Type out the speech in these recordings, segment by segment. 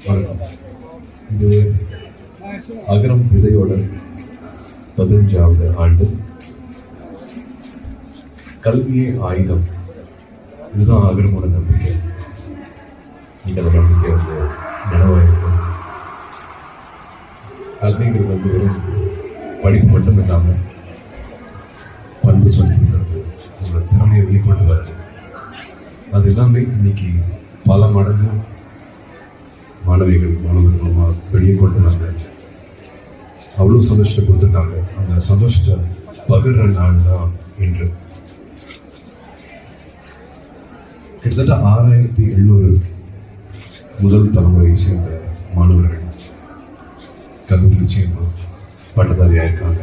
வணக்கம். இது அகரம் விதையோட 15வது ஆண்டு. கல்வியே ஆயுதம், இதுதான் அகரமோட நம்பிக்கை. இன்னைக்கு அந்த நம்பிக்கை நினைவாயிருக்கும். கல்விங்கிறது வெறும் படிப்பு மட்டும் இல்லாமல் பண்பு சொல்லிக் கொடுக்கறது, உங்களோட திறமையை வெளிக்கொண்டு வர்றது, அது எல்லாமே இன்னைக்கு பல மடங்கு மாணவர்கள் மூலமாக வெளியே கொண்டு வந்தாங்க. அவ்வளோ சந்தோஷத்தை கொடுத்துருக்காங்க. அந்த சந்தோஷத்தை பகிர்ற நாள் தான் இன்று. கிட்டத்தட்ட 6700 முதல் தலைமுறையை சேர்ந்த மாணவர்கள் கல்லூரி நிச்சயமாக பட்டதாரியாக இருக்காங்க.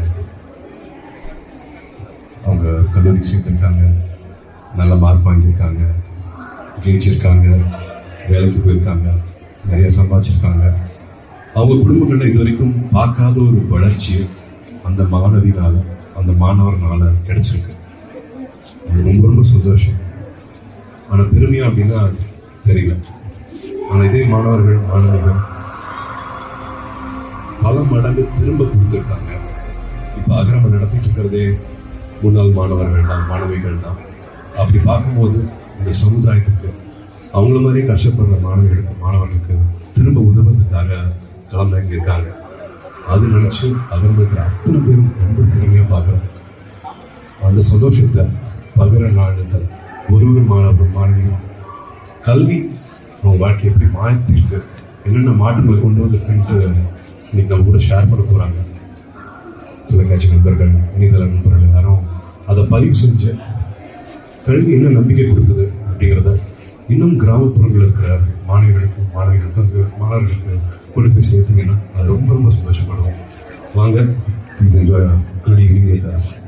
அவங்க கல்லூரி சேர்ந்துருக்காங்க, நல்ல மார்க் வாங்கியிருக்காங்க, ஜெயிச்சிருக்காங்க, வேலைக்கு போயிருக்காங்க, நிறைய சம்பாதிச்சிருக்காங்க. அவங்க குடும்பங்களில் இது வரைக்கும் பார்க்காத ஒரு வளர்ச்சி அந்த மாணவினால், அந்த மாணவர்னால கிடைச்சிருக்கு. அது ரொம்ப ரொம்ப சந்தோஷம். ஆனால் பெருமையா அப்படின்னா தெரியல. ஆனால் இதே மாணவர்கள் பல மடங்கு திரும்ப கொடுத்துருக்காங்க. இப்போ அகரம் நடத்திட்டு இருக்கிறதே முன்னாள் மாணவர்கள் தான், மாணவிகள் தான். அப்படி பார்க்கும்போது இந்த சமுதாயத்துக்கு அவங்கள மாதிரியே கஷ்டப்படுற மாணவர்களுக்கு திரும்ப உதவுறதுக்காக கிளம்பிருக்காங்க. அது நினைச்சு அகர்மத்தில் அத்தனை பேரும் ரொம்ப பெருமையாக பார்க்குறோம். அந்த சந்தோஷத்தை பகிர நாடுதல் ஒரு மாணவியும் கல்வி அவங்க வாழ்க்கை எப்படி மாற்றிருக்கு, என்னென்ன மாற்றங்களை கொண்டு வந்திருக்குன்ட்டு இன்னைக்கு நம்ம கூட ஷேர் பண்ண போகிறாங்க. தொலைக்காட்சி நண்பர்கள், இணையதள நண்பர்கள் எல்லாரும் அதை பதிவு செஞ்சு கல்வி என்ன நம்பிக்கை கொடுக்குது அப்படிங்கிறத இன்னும் கிராமப்புறங்களில் இருக்கிற மாணவர்களுக்கு கொண்டு போய் சேர்த்தீங்கன்னா அது ரொம்ப ரொம்ப சந்தோஷப்படுவோம். வாங்க, please enjoy good evening with us.